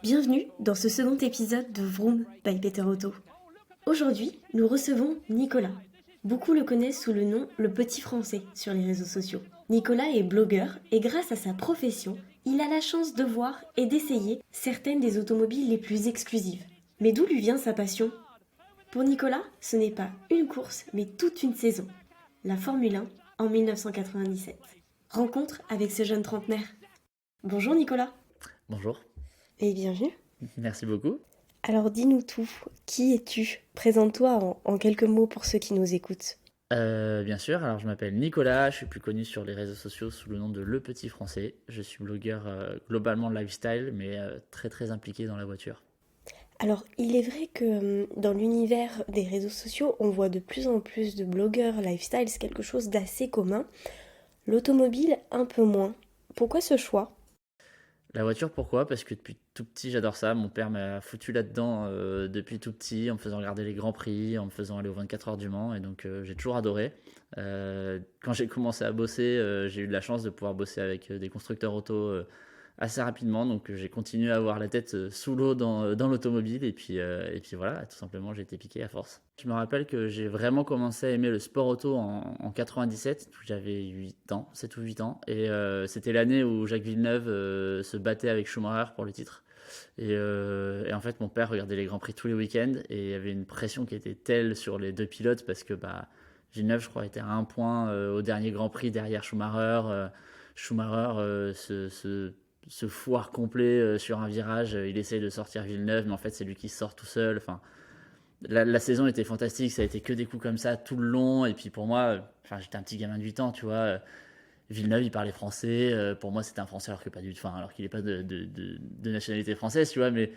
Bienvenue dans ce second épisode de Vroom by Peter Otto. Aujourd'hui, nous recevons Nicolas. Beaucoup le connaissent sous le nom Le Petit Français sur les réseaux sociaux. Nicolas est blogueur et grâce à sa profession, il a la chance de voir et d'essayer certaines des automobiles les plus exclusives. Mais d'où lui vient sa passion ? Pour Nicolas, ce n'est pas une course, mais toute une saison. La Formule 1 en 1997. Rencontre avec ce jeune trentenaire. Bonjour Nicolas. Bonjour, Et bienvenue. merci beaucoup. Alors dis-nous tout, qui es-tu ? Présente-toi en quelques mots pour ceux qui nous écoutent. Bien sûr, alors je m'appelle Nicolas, je suis plus connu sur les réseaux sociaux sous le nom de Le Petit Français. Je suis blogueur globalement lifestyle, mais très très impliqué dans la voiture. Alors il est vrai que dans l'univers des réseaux sociaux, on voit de plus en plus de blogueurs lifestyle, c'est quelque chose d'assez commun. L'automobile, un peu moins. Pourquoi ce choix ? La voiture, pourquoi ? Parce que depuis tout petit, j'adore ça. Mon père m'a foutu là-dedans depuis tout petit, en me faisant regarder les Grands Prix, en me faisant aller aux 24 heures du Mans, et donc j'ai toujours adoré. Quand j'ai commencé à bosser, j'ai eu de la chance de pouvoir bosser avec des constructeurs auto assez rapidement, donc j'ai continué à avoir la tête sous l'eau dans l'automobile, et puis voilà, tout simplement, j'ai été piqué à force. Je me rappelle que j'ai vraiment commencé à aimer le sport auto en 97, où j'avais 8 ans, 7 ou 8 ans, et c'était l'année où Jacques Villeneuve se battait avec Schumacher pour le titre. Et en fait, mon père regardait les Grands Prix tous les week-ends, et il y avait une pression qui était telle sur les deux pilotes, parce que Villeneuve, je crois, était à un point au dernier Grand Prix derrière Schumacher. Schumacher se foire complet sur un virage, il essaye de sortir Villeneuve, mais en fait c'est lui qui sort tout seul. Enfin, la saison était fantastique, ça a été que des coups comme ça tout le long, et puis pour moi, j'étais un petit gamin de 8 ans, tu vois, Villeneuve il parlait français, pour moi c'était un français alors que pas du tout, alors qu'il n'est pas de nationalité française, tu vois, mais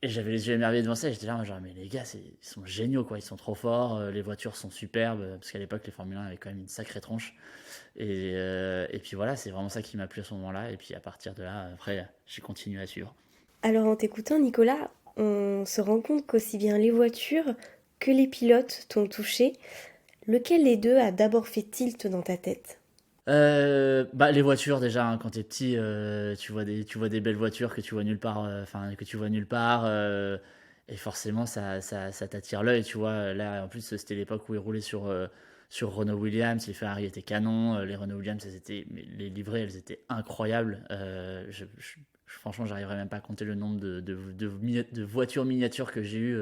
et j'avais les yeux émerveillés devant ça, et j'étais là, genre, mais les gars, ils sont géniaux, quoi, ils sont trop forts, les voitures sont superbes, parce qu'à l'époque, les Formule 1 avaient quand même une sacrée tronche. Et puis voilà, c'est vraiment ça qui m'a plu à ce moment-là, et puis à partir de là, après, j'ai continué à suivre. Alors en t'écoutant Nicolas, on se rend compte qu'aussi bien les voitures que les pilotes t'ont touché. Lequel des deux a d'abord fait tilt dans ta tête ? Les voitures déjà, hein, quand t'es petit, tu vois des belles voitures que tu vois nulle part, que tu vois nulle part, et forcément ça t'attire l'œil, tu vois. Là, en plus, c'était l'époque où ils roulaient sur Renault Williams, les Ferrari étaient canons, les Renault Williams, mais les livrées, elles étaient incroyables. Franchement, j'arriverais même pas à compter le nombre de voitures miniatures que j'ai eues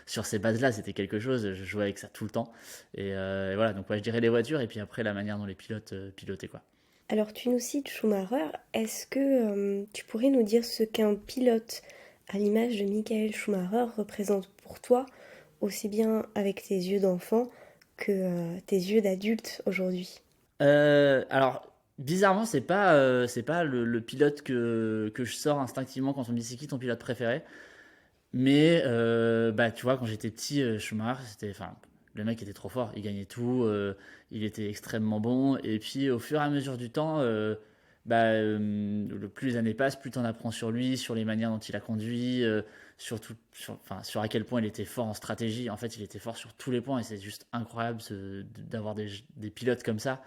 sur ces bases-là, c'était quelque chose. Je jouais avec ça tout le temps. Et voilà, donc ouais, je dirais les voitures, et puis après la manière dont les pilotes pilotaient, quoi. Alors tu nous cites Schumacher, est-ce que tu pourrais nous dire ce qu'un pilote à l'image de Michael Schumacher représente pour toi, aussi bien avec tes yeux d'enfant que tes yeux d'adulte aujourd'hui ? Alors, bizarrement, c'est pas le pilote que je sors instinctivement quand on me dit c'est qui ton pilote préféré. Mais tu vois, quand j'étais petit, Schumacher, le mec était trop fort. Il gagnait tout, il était extrêmement bon. Et puis, au fur et à mesure du temps, plus les années passent, plus tu en apprends sur lui, sur les manières dont il a conduit, sur à quel point il était fort en stratégie. En fait, il était fort sur tous les points, et c'est juste incroyable d'avoir des pilotes comme ça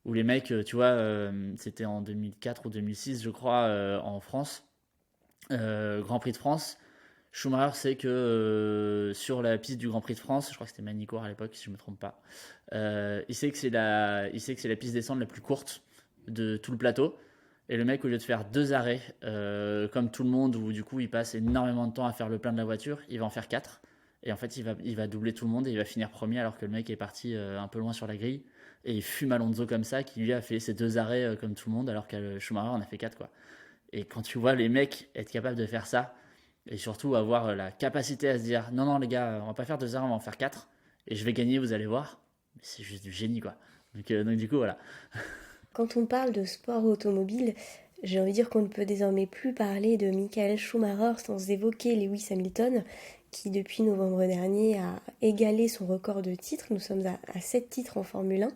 où les mecs, tu vois, c'était en 2004 ou 2006, je crois, en France, Grand Prix de France. Schumacher sait que sur la piste du Grand Prix de France, je crois que c'était Manicourt à l'époque, si je ne me trompe pas, il sait que c'est la piste descente la plus courte de tout le plateau. Et le mec, au lieu de faire deux arrêts, comme tout le monde, où du coup il passe énormément de temps à faire le plein de la voiture, il va en faire quatre. Et en fait, il va doubler tout le monde, et il va finir premier alors que le mec est parti un peu loin sur la grille. Et il fume Alonso comme ça, qui lui a fait ses deux arrêts comme tout le monde, alors que Schumacher en a fait quatre, quoi. Et quand tu vois les mecs être capables de faire ça, et surtout avoir la capacité à se dire non, non, les gars, on va pas faire deux arrêts, on va en faire quatre, et je vais gagner, vous allez voir, c'est juste du génie, quoi. Donc du coup, voilà. Quand on parle de sport automobile, j'ai envie de dire qu'on ne peut désormais plus parler de Michael Schumacher sans évoquer Lewis Hamilton, qui depuis novembre dernier a égalé son record de titres. Nous sommes à 7 titres en Formule 1.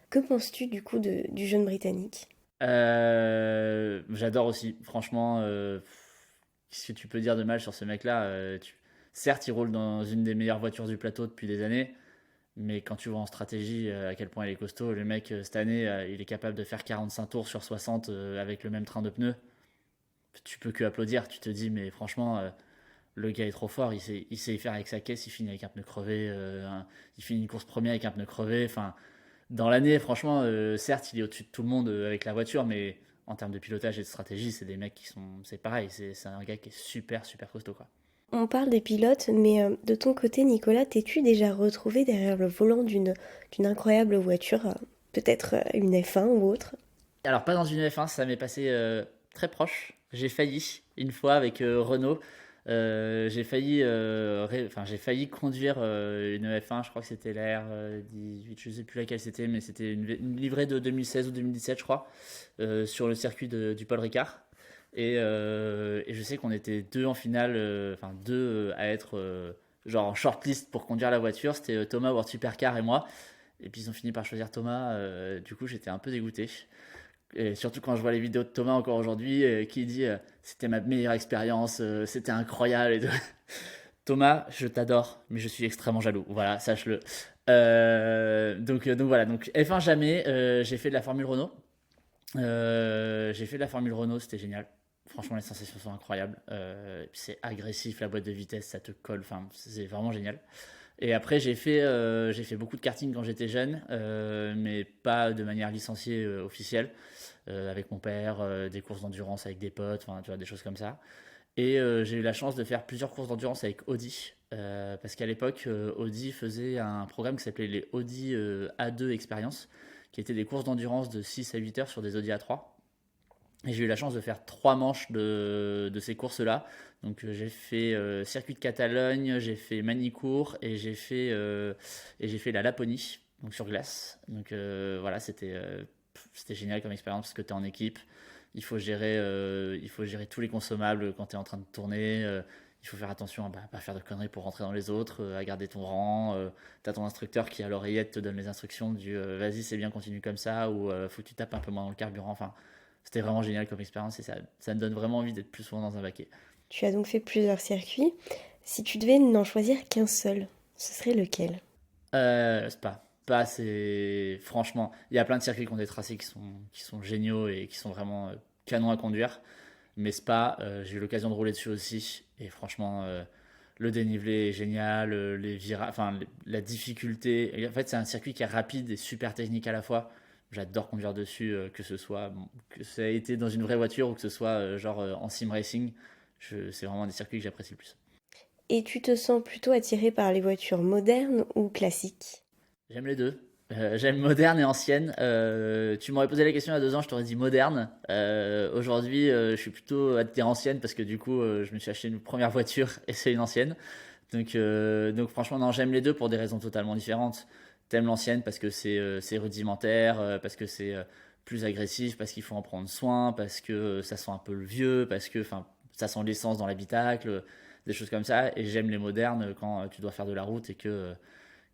Que penses-tu du coup du jeune Britannique ? J'adore aussi, franchement. Qu'est-ce que tu peux dire de mal sur ce mec-là? Certes, il roule dans une des meilleures voitures du plateau depuis des années, mais quand tu vois en stratégie à quel point il est costaud, le mec, cette année, il est capable de faire 45 tours sur 60 avec le même train de pneus. tu peux que applaudir. Tu te dis, mais franchement, le gars est trop fort. Il sait y faire avec sa caisse. Il finit avec un pneu crevé. Il finit une course première avec un pneu crevé. Enfin, dans l'année, franchement, certes, il est au-dessus de tout le monde avec la voiture, mais en termes de pilotage et de stratégie, c'est des mecs qui sont. C'est pareil. C'est un gars qui est super, super costaud, quoi. On parle des pilotes, mais de ton côté, Nicolas, t'es-tu déjà retrouvé derrière le volant d'une incroyable voiture, peut-être une F1 ou autre? Alors, pas dans une F1, ça m'est passé très proche. J'ai failli une fois avec Renault. J'ai failli conduire une F1, je crois que c'était la R18, je sais plus laquelle c'était, mais c'était une livrée de 2016 ou 2017, je crois, sur le circuit du Paul Ricard. Et je sais qu'on était deux en finale, enfin deux à être genre en shortlist pour conduire la voiture. C'était Thomas World Supercar et moi. Et puis ils ont fini par choisir Thomas. Du coup, j'étais un peu dégoûté. Et surtout quand je vois les vidéos de Thomas encore aujourd'hui, qui dit c'était ma meilleure expérience, c'était incroyable. Et tout. Thomas, je t'adore, mais je suis extrêmement jaloux. Voilà, sache-le. Donc voilà, donc F1 jamais. J'ai fait de la Formule Renault. J'ai fait de la Formule Renault, c'était génial. Franchement, les sensations sont incroyables. C'est agressif, la boîte de vitesse, ça te colle. Enfin, c'est vraiment génial. Et après, j'ai fait beaucoup de karting quand j'étais jeune, mais pas de manière licenciée officielle, avec mon père, des courses d'endurance avec des potes, enfin, tu vois, des choses comme ça. Et j'ai eu la chance de faire plusieurs courses d'endurance avec Audi, parce qu'à l'époque, Audi faisait un programme qui s'appelait les Audi A2 Experience, qui étaient des courses d'endurance de 6 à 8 heures sur des Audi A3. Et j'ai eu la chance de faire 3 manches de ces courses-là. Donc j'ai fait Circuit de Catalogne, j'ai fait Manicourt et j'ai fait la Laponie, donc sur glace. Donc voilà, c'était génial comme expérience parce que tu es en équipe. Il faut gérer tous les consommables quand tu es en train de tourner. Il faut faire attention à pas faire de conneries pour rentrer dans les autres, à garder ton rang. Tu as ton instructeur qui à l'oreillette te donne les instructions du vas-y c'est bien, continue comme ça, ou faut que tu tapes un peu moins dans le carburant. Enfin, c'était vraiment génial comme expérience et ça me donne vraiment envie d'être plus souvent dans un baquet. Tu as donc fait plusieurs circuits. Si tu devais n'en choisir qu'un seul, ce serait lequel? Spa. Spa, c'est. Franchement, il y a plein de circuits qui ont des tracés qui sont géniaux et qui sont vraiment canons à conduire. Mais Spa, j'ai eu l'occasion de rouler dessus aussi. Et franchement, le dénivelé est génial, les virages, enfin, la difficulté. Et en fait, c'est un circuit qui est rapide et super technique à la fois. J'adore conduire dessus, que ce soit que ça ait été dans une vraie voiture ou que ce soit en sim racing. C'est vraiment un des circuits que j'apprécie le plus. Et tu te sens plutôt attiré par les voitures modernes ou classiques? J'aime les deux. J'aime moderne et ancienne. Tu m'aurais posé la question il y a 2 ans, je t'aurais dit moderne. Aujourd'hui, je suis plutôt attiré ancienne parce que du coup, je me suis acheté une première voiture et c'est une ancienne. Donc franchement, non, j'aime les deux pour des raisons totalement différentes. T'aimes l'ancienne parce que c'est rudimentaire, parce que c'est plus agressif, parce qu'il faut en prendre soin, parce que ça sent un peu le vieux, parce que ça sent l'essence dans l'habitacle, des choses comme ça. Et j'aime les modernes quand tu dois faire de la route et que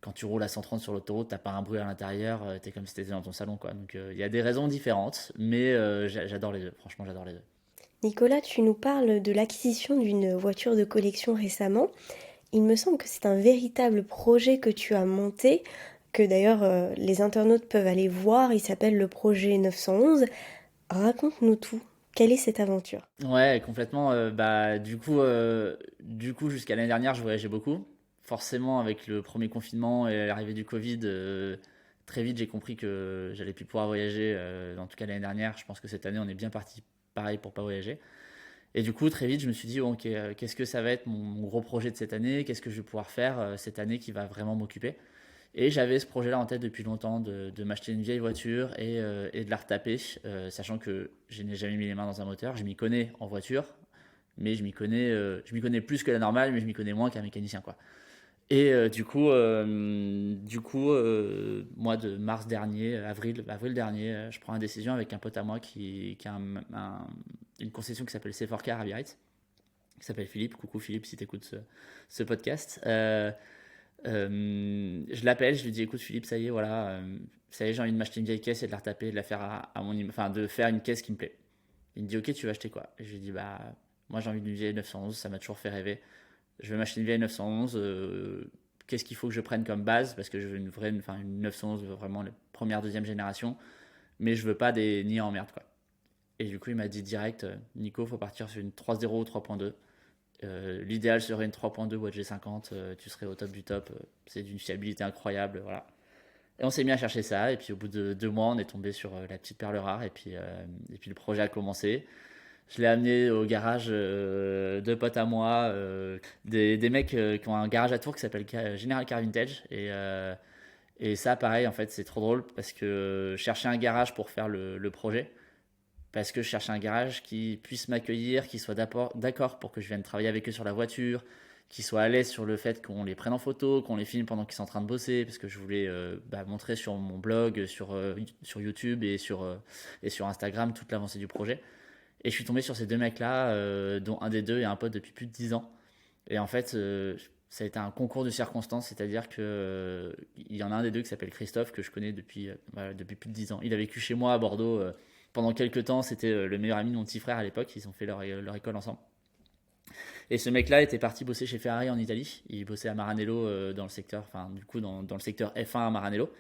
quand tu roules à 130 sur l'autoroute, t'as pas un bruit à l'intérieur, t'es comme si t'étais dans ton salon, quoi. Donc il y a des raisons différentes, mais j'adore les deux. Franchement, j'adore les deux. Nicolas, tu nous parles de l'acquisition d'une voiture de collection récemment. Il me semble que c'est un véritable projet que tu as monté, que d'ailleurs les internautes peuvent aller voir. Il s'appelle le projet 911. Raconte-nous tout. Quelle est cette aventure? Ouais, complètement. Du coup, jusqu'à l'année dernière, je voyageais beaucoup. Forcément, avec le premier confinement et l'arrivée du Covid, très vite, j'ai compris que j'allais plus pouvoir voyager. En tout cas, l'année dernière, je pense que cette année, on est bien parti pareil pour pas voyager. Et du coup, très vite, je me suis dit, bon, ok, qu'est-ce que ça va être mon gros projet de cette année? Qu'est-ce que je vais pouvoir faire cette année qui va vraiment m'occuper? Et j'avais ce projet-là en tête depuis longtemps de m'acheter une vieille voiture et de la retaper, sachant que je n'ai jamais mis les mains dans un moteur. Je m'y connais en voiture, mais je m'y connais plus que la normale, mais je m'y connais moins qu'un mécanicien, quoi. Et mois de mars dernier, avril dernier, je prends une décision avec un pote à moi qui a une concession qui s'appelle C4Car à Biarritz, qui s'appelle Philippe. Coucou Philippe, si tu écoutes ce podcast. Je l'appelle, je lui dis écoute Philippe, ça y est, voilà, ça y est, j'ai envie de m'acheter une vieille caisse et de la retaper, de la faire enfin de faire une caisse qui me plaît. Il me dit ok, tu vas acheter quoi? Et je lui dis bah moi j'ai envie d'une vieille 911, ça m'a toujours fait rêver. Je vais m'acheter une vieille 911. Qu'est-ce qu'il faut que je prenne comme base? Parce que je veux une 911 vraiment la première, deuxième génération, mais je veux pas des nids en merde, quoi. Et du coup, il m'a dit direct, Nico, faut partir sur une 3.0 ou 3.2. L'idéal serait une 3.2 Watch G50, tu serais au top du top. C'est d'une fiabilité incroyable, voilà. Et on s'est mis à chercher ça, et puis au bout de 2 mois, on est tombé sur la petite perle rare, et puis le projet a commencé. Je l'ai amené au garage de potes à moi, des mecs qui ont un garage à Tours qui s'appelle General Car Vintage. Et ça, pareil, en fait, c'est trop drôle parce que je cherchais un garage pour faire le projet. Parce que je cherchais un garage qui puisse m'accueillir, qui soit d'accord pour que je vienne travailler avec eux sur la voiture, qui soit à l'aise sur le fait qu'on les prenne en photo, qu'on les filme pendant qu'ils sont en train de bosser, parce que je voulais montrer sur mon blog, sur YouTube et sur Instagram toute l'avancée du projet. Et je suis tombé sur ces deux mecs-là, dont un des deux est un pote depuis plus de 10 ans. Et en fait, ça a été un concours de circonstances, c'est-à-dire que il y en a un des deux qui s'appelle Christophe, que je connais depuis plus de 10 ans. Il a vécu chez moi à Bordeaux pendant quelques temps, c'était le meilleur ami de mon petit frère à l'époque, ils ont fait leur école ensemble. Et ce mec-là était parti bosser chez Ferrari en Italie, il bossait à Maranello dans le secteur, enfin du coup dans le secteur F1 à Maranello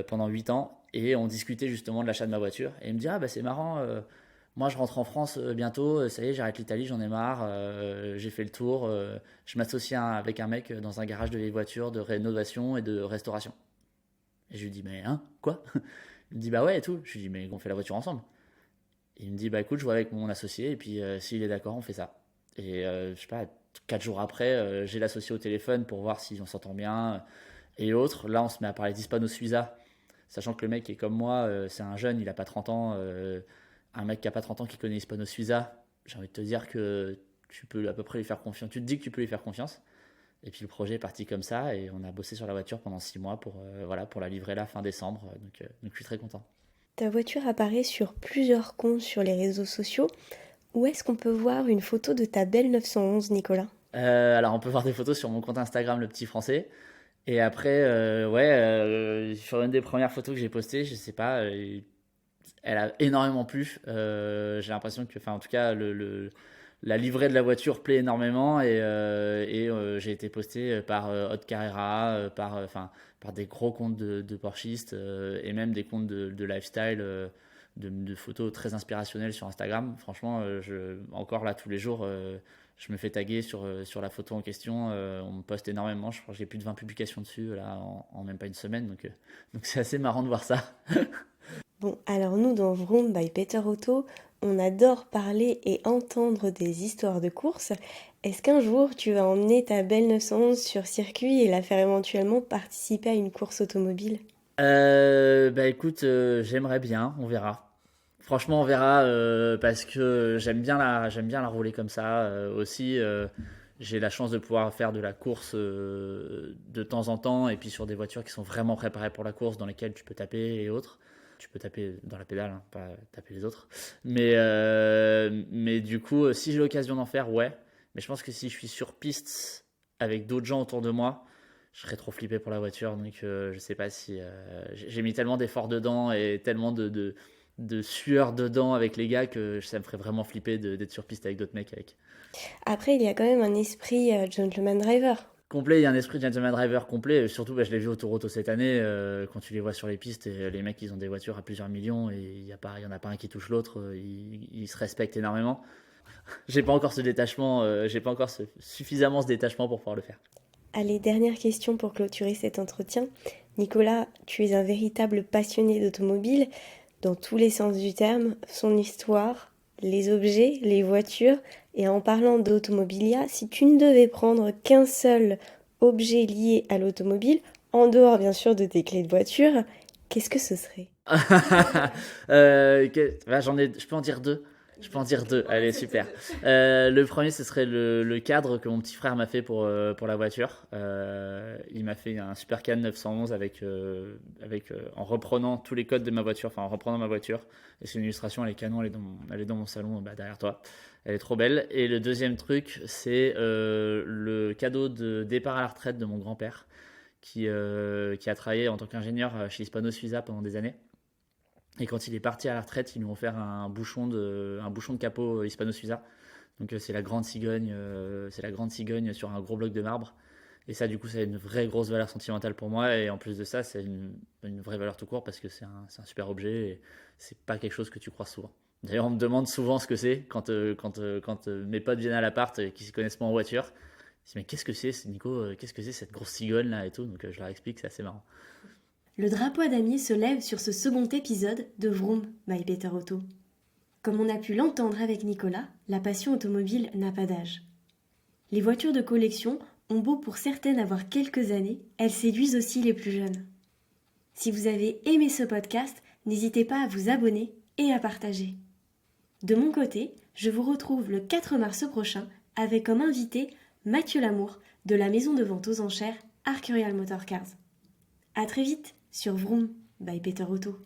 pendant 8 ans, et on discutait justement de l'achat de ma voiture, et il me dit ah bah c'est marrant, moi je rentre en France bientôt, ça y est j'arrête l'Italie, j'en ai marre, j'ai fait le tour, je m'associe avec un mec dans un garage de vieilles voitures, de rénovation et de restauration. Et je lui dis mais hein, quoi? Il me dit bah ouais et tout. Je lui dis mais on fait la voiture ensemble. Et il me dit bah écoute, je vois avec mon associé et puis s'il est d'accord, on fait ça. Et je sais pas, 4 jours après, j'ai l'associé au téléphone pour voir si on s'entend bien et autres. Là, on se met à parler d'Hispano Suiza, sachant que le mec est comme moi, c'est un jeune, il a pas 30 ans. Un mec qui a pas 30 ans qui connaît Hispano Suiza, j'ai envie de te dire que tu peux à peu près lui faire confiance. Tu te dis que tu peux lui faire confiance. Et puis le projet est parti comme ça et on a bossé sur la voiture pendant 6 mois pour la livrer là fin décembre. Donc je suis très content. Ta voiture apparaît sur plusieurs comptes sur les réseaux sociaux. Où est-ce qu'on peut voir une photo de ta belle 911, Nicolas? Alors on peut voir des photos sur mon compte Instagram, le petit français. Et après, sur une des premières photos que j'ai postées, je sais pas, elle a énormément plu. J'ai l'impression que, enfin en tout cas, la livrée de la voiture plaît énormément et j'ai été posté par Hot Carrera, par des gros comptes de Porschistes et même des comptes de lifestyle, de photos très inspirationnelles sur Instagram. Franchement, encore là tous les jours, je me fais taguer sur la photo en question. On me poste énormément. Je crois que j'ai plus de 20 publications dessus là, en même pas une semaine. Donc c'est assez marrant de voir ça. Bon, alors nous, dans Vroom by Peter Auto, on adore parler et entendre des histoires de course. Est-ce qu'un jour, tu vas emmener ta belle 911 sur circuit et la faire éventuellement participer à une course automobile? Écoute, j'aimerais bien, on verra. Franchement, on verra parce que j'aime bien la rouler comme ça. Aussi, j'ai la chance de pouvoir faire de la course de temps en temps et puis sur des voitures qui sont vraiment préparées pour la course, dans lesquelles tu peux taper et autres. Tu peux taper dans la pédale, hein, pas taper les autres. Mais du coup, si j'ai l'occasion d'en faire, ouais. Mais je pense que si je suis sur piste avec d'autres gens autour de moi, je serais trop flippé pour la voiture. Donc je sais pas si. J'ai mis tellement d'efforts dedans et tellement de sueur dedans avec les gars que ça me ferait vraiment flipper d'être sur piste avec d'autres mecs avec. Après, il y a quand même un esprit gentleman driver. Complet, il y a un esprit de gentleman driver complet. Surtout, je l'ai vu au Tour Auto cette année, quand tu les vois sur les pistes, et les mecs, ils ont des voitures à plusieurs millions et il y en a pas un qui touche l'autre. Ils se respectent énormément. J'ai pas encore ce détachement, j'ai pas encore suffisamment ce détachement pour pouvoir le faire. Allez, dernière question pour clôturer cet entretien. Nicolas, tu es un véritable passionné d'automobile, dans tous les sens du terme, son histoire, les objets, les voitures. Et en parlant d'automobilia, si tu ne devais prendre qu'un seul objet lié à l'automobile, en dehors bien sûr de tes clés de voiture, qu'est-ce que ce serait? Je peux en dire deux. Allez, super. Le premier, ce serait le cadre que mon petit frère m'a fait pour la voiture. Il m'a fait un super cadre 911 en reprenant tous les codes de ma voiture, enfin en reprenant ma voiture. Et c'est une illustration, elle est canon, elle est dans mon salon derrière toi. Elle est trop belle. Et le deuxième truc, c'est le cadeau de départ à la retraite de mon grand-père qui a travaillé en tant qu'ingénieur chez Hispano Suiza pendant des années. Et quand il est parti à la retraite, ils lui ont offert un bouchon de capot Hispano Suiza. Donc c'est la grande cigogne, sur un gros bloc de marbre. Et ça, du coup, ça a une vraie grosse valeur sentimentale pour moi. Et en plus de ça, c'est une vraie valeur tout court parce que c'est un super objet et c'est pas quelque chose que tu crois souvent. D'ailleurs, on me demande souvent ce que c'est quand mes potes viennent à l'appart et qui ne s'y connaissent pas en voiture. Ils disent, mais qu'est-ce que c'est, Nico? Qu'est-ce que c'est cette grosse cigogne là et tout? Donc je leur explique, c'est assez marrant. Le drapeau à damier se lève sur ce second épisode de Vroom by Peter Otto. Comme on a pu l'entendre avec Nicolas, la passion automobile n'a pas d'âge. Les voitures de collection ont beau pour certaines avoir quelques années, elles séduisent aussi les plus jeunes. Si vous avez aimé ce podcast, n'hésitez pas à vous abonner et à partager. De mon côté, je vous retrouve le 4 mars prochain avec comme invité Mathieu Lamour de la maison de vente aux enchères Arcurial Motor Cars. À très vite sur Vroom by Peter Otto.